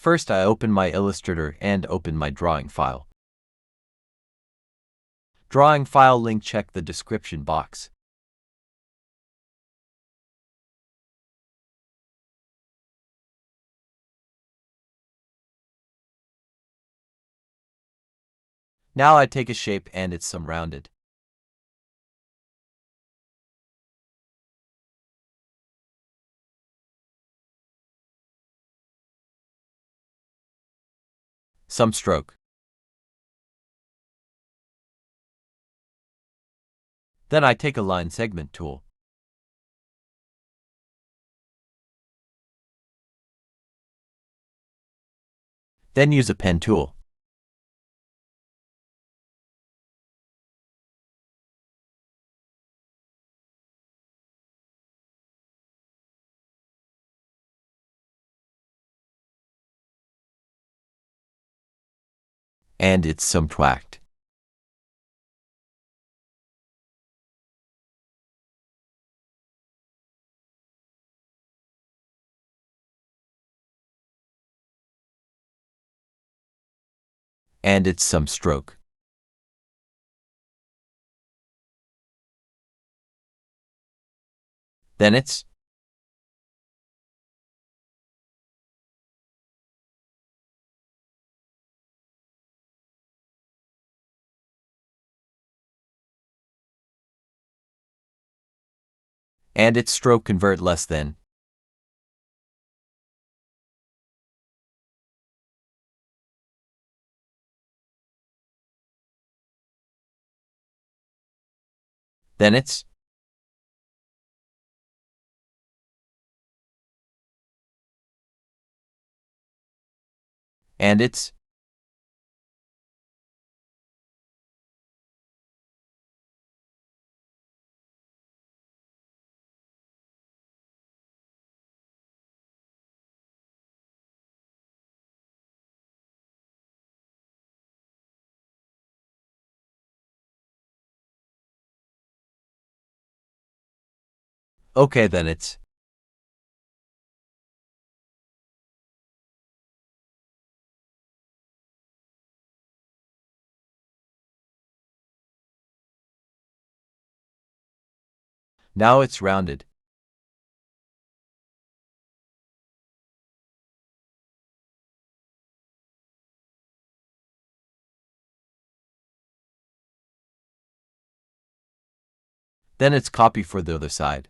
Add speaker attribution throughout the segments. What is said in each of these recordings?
Speaker 1: First, I open my Illustrator and open my drawing file. Drawing file link, check the description box. Now I take a shape and it's some rounded. Some stroke. Then I take a line segment tool. Then use a pen tool. And it's some twacked. And it's some stroke. Then it's and its stroke convert less than. Then it's and it's okay, then it's now it's rounded. Then it's copy for the other side.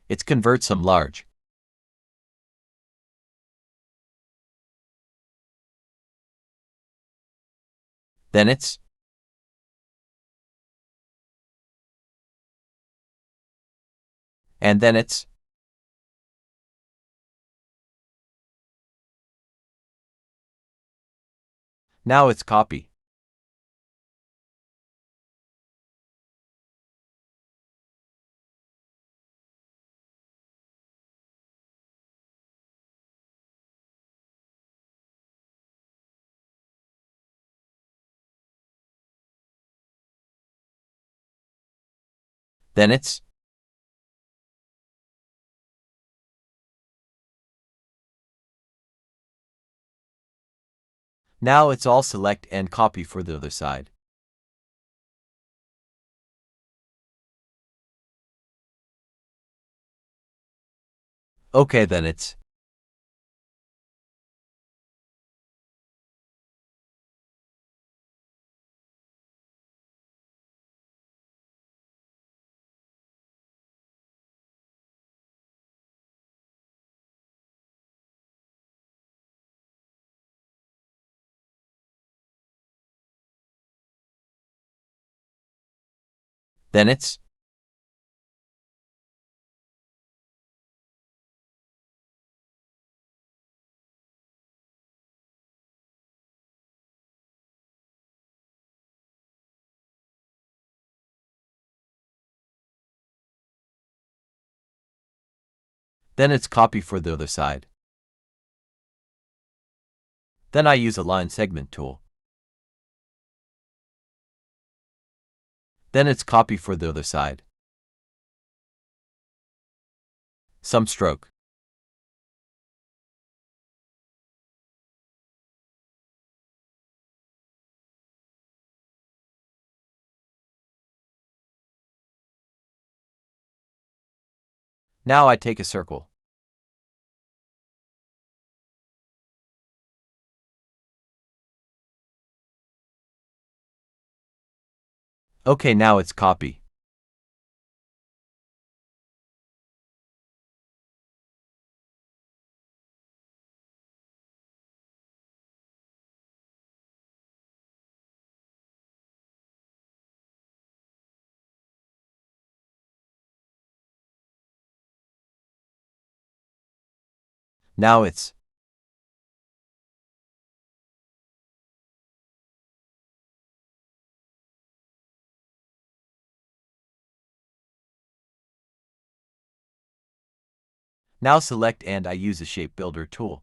Speaker 1: It's convert some large. Then it's and then it's now it's copy. Then it's now it's all select and copy for the other side. Okay, then it's then it's then it's copy for the other side. Then I use a line segment tool. Then it's copy for the other side. Some stroke. Now I take a circle. Okay, now it's copy. Now it's Now select and I use a shape builder tool.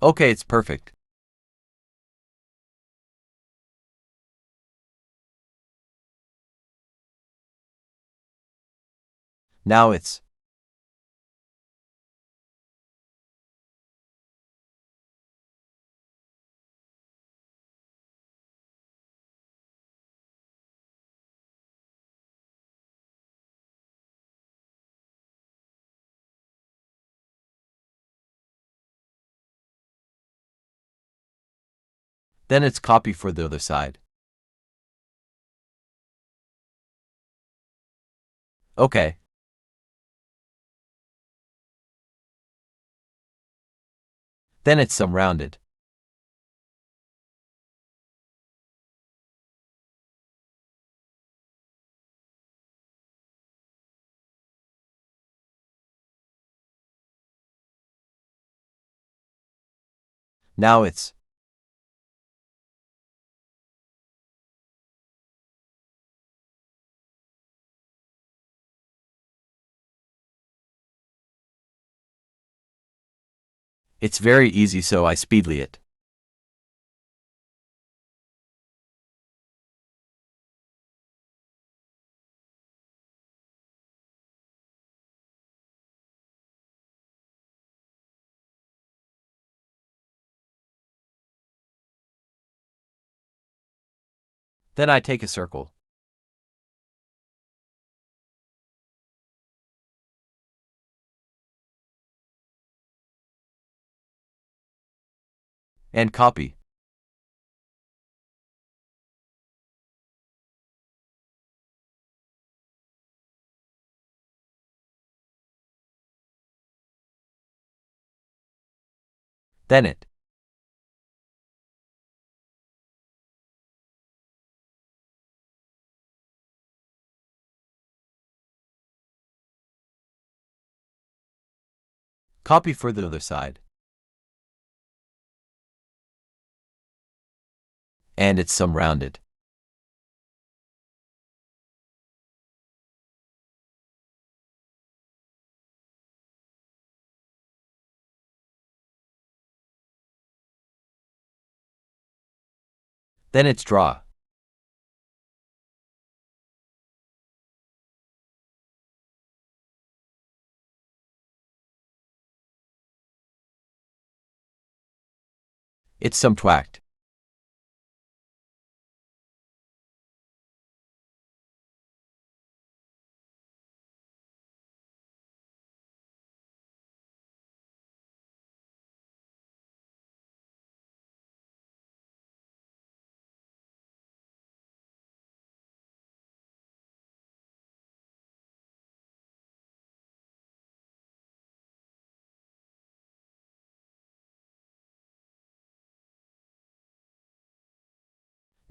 Speaker 1: Okay, it's perfect. Now it's Then it's copy for the other side. Okay. Then it's some rounded. Now it's very easy, so I speedly it. Then I take a circle. And copy. Then it. Copy for the other side. And it's some rounded. Then it's draw. It's some twacked.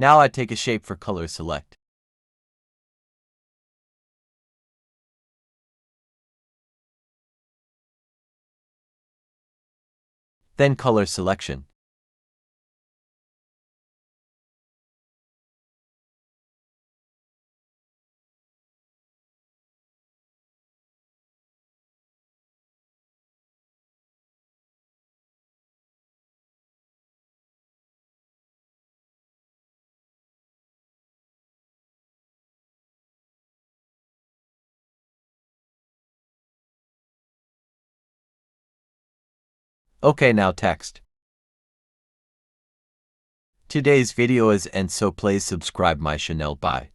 Speaker 1: Now I take a shape for color select. Then color selection. Okay, now text. Today's video is end, so please subscribe my channel. Bye.